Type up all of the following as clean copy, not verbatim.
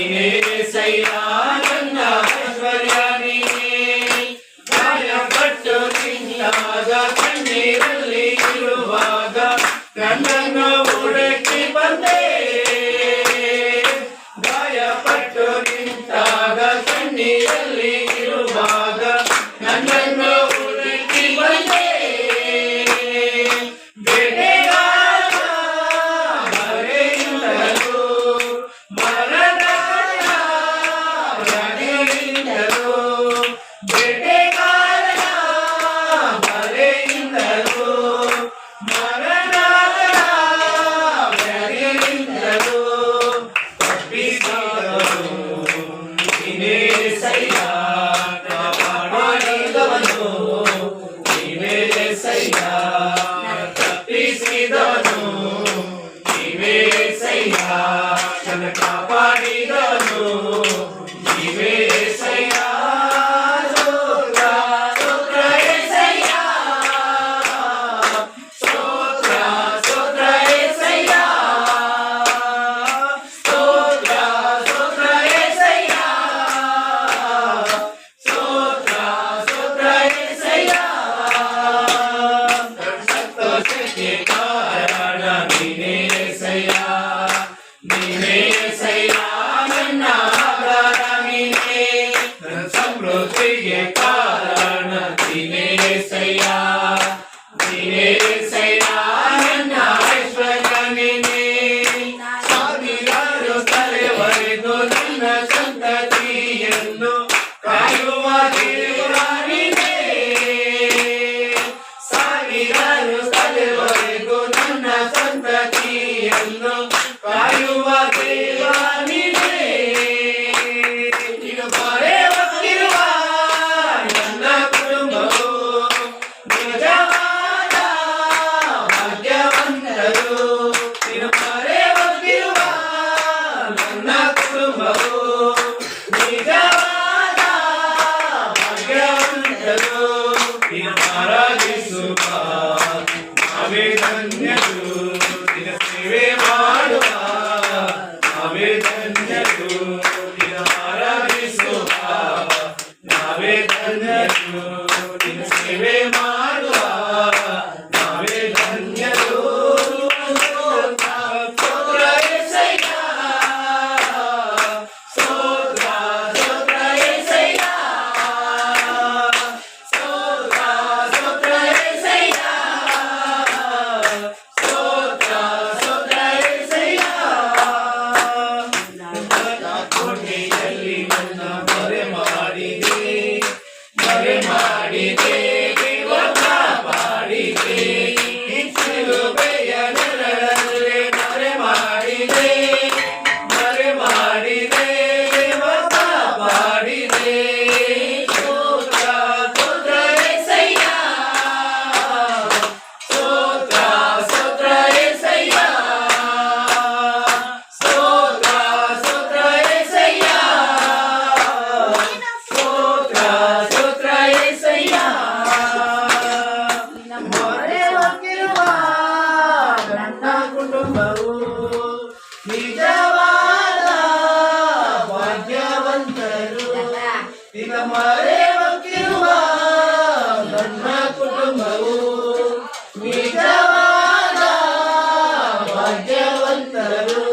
ನೀನೇಸಯ್ಯ ನನ್ನ ಐಶ್ವರ್ಯ ನೀನೇ ಭಯಪಟ್ಟು ನಿನ್ನಾಗ ಕಣ್ಣೀರಲ್ಲಿ ಇರುವಾಗ ನನ್ನನ್ನು ಹುಡುಕಿ ಬಂದೆ ಭಯಪಟ್ಟು ನಿಂತಾಗ ಕಣ್ಣೀರಲ್ಲಿ ಇರುವಾಗ ನನ್ನನ್ನು ಹುಡುಕಿ ಬಂದೆ ಕಾಪಾಡಿದನು ನೀವೇ ಸಯ್ಯ ಸ್ತೋತ್ರ ಸ್ತೋತ್ರ ಏಸಯ್ಯ ಸ್ತೋತ್ರ ಸ್ತೋತ್ರ ಏಸಯ್ಯ ಸ್ತೋತ್ರ ಸ್ತೋತ್ರ ಏಸಯ್ಯ ಸ್ತೋತ್ರ ಸ್ತೋತ್ರ ಏಸಯ್ಯ ಸಂತೋಷಕ್ಕೆ ಕಾರಣ ನೀನೇ ಸಯ್ಯ ನೀನೇಸಯ್ಯ ನನ್ನ ಆಧಾರ ನೀನೇ ನನ್ನ ಸಮೃದ್ಧಿಗೆ ಕಾರಣ ನೀನೇಸಯ್ಯ ನೀನೇಸಯ್ಯ ನನ್ನ ಐಶ್ವರ್ಯ ನೀನೇ ಸಾವಿರಾರು ತಲೆವರೆಗೂ ನನ್ನ ಸಂತತಿಯನ್ನು ಕಾಯುವ ದೇವ ನೀನೇ ಸಾವಿರಾರು ತಲೆವರೆಗೂ ನನ್ನ ಸಂತತಿಯನ್ನು ಕಾಯುವ ದೇವ ನೀನೇ ಈಗ ಬರೆಯುತ್ತಿರುವ ನನ್ನ ಕುಟುಂಬವು ನಿಜವಾದ ಭಾಗ್ಯವಂತರು ಈಗ ಬರೆಯುತ್ತಿರುವ ನನ್ನ ಕುಟುಂಬವು ನಿಜವಾದ ಭಾಗ್ಯವಂತರು ಈಗ ಆರಾಧಿಸುವ ನಾವೇ ಧನ್ಯರು ನಿನ್ನ ಸೇವೆ ಮಾಡುವ ನಾವೇ ಧನ್ಯರು ನಿನ್ನ ಆರಾಧಿಸುವ ನಾವೇ ಧನ್ಯರು ನಿನ್ನ ಸೇವೆ ಮಾಡುವ ನಾವೇ ಧನ್ಯರು ಸ್ತೋತ್ರ ಏಸಯ್ಯ ಸ್ತೋತ್ರ ಸ್ತೋತ್ರ ಏಸಯ್ಯ ಸ್ತೋತ್ರ ಸ್ತೋತ್ರ ಏಸಯ್ಯ ಸ್ತೋತ್ರ ಸ್ತೋತ್ರ ಏಸಯ್ಯ ಕೋಟೆಯಲ್ಲಿ ನನ್ನ ಮರೆ ಮಾಡಿದೆ ದೇವ ಕಾಪಾಡಿದೆ ಶಿಲುಬೆಯ ನೆರಳಲ್ಲಿ ಮರೆ ಮಾಡಿದೆ ದೇವ ಕಾಪಾಡಿದೆ ಸ್ತೋತ್ರ ಸ್ತೋತ್ರ ಏಸಯ್ಯ ಸ್ತೋತ್ರ ಸ್ತೋತ್ರ ಏಸಯ್ಯ ಸ್ತೋತ್ರ ಸ್ತೋತ್ರ ಏಸಯ್ಯ ಸ್ತೋತ್ರ ಸ್ತೋತ್ರ ಏಸಯ್ಯ ಮೊರೆ ಹೋಗಿರುವ ನನ್ನ ಕುಟುಂಬವು ನಿಜವಾದ ಭಾಗ್ಯವಂತರು ಈಗ ಮೊರೆ ಹೋಗಿರುವ ನನ್ನ ಕುಟುಂಬವು ನಿಜವಾದ ಭಾಗ್ಯವಂತರು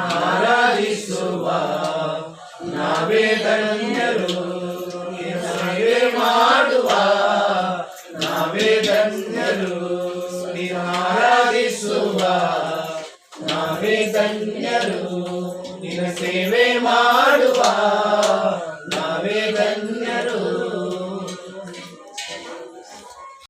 ಆರಾಧಿಸುವ ನಾವೇ ಧನ್ಯರು ಸೇವೆ ಮಾಡುವ ನಾವೇ ಧನ್ಯರು ಆರಾಧಿಸುವ ನಾವೇ ಧನ್ಯರು ನಿನ್ನ ಸೇವೆ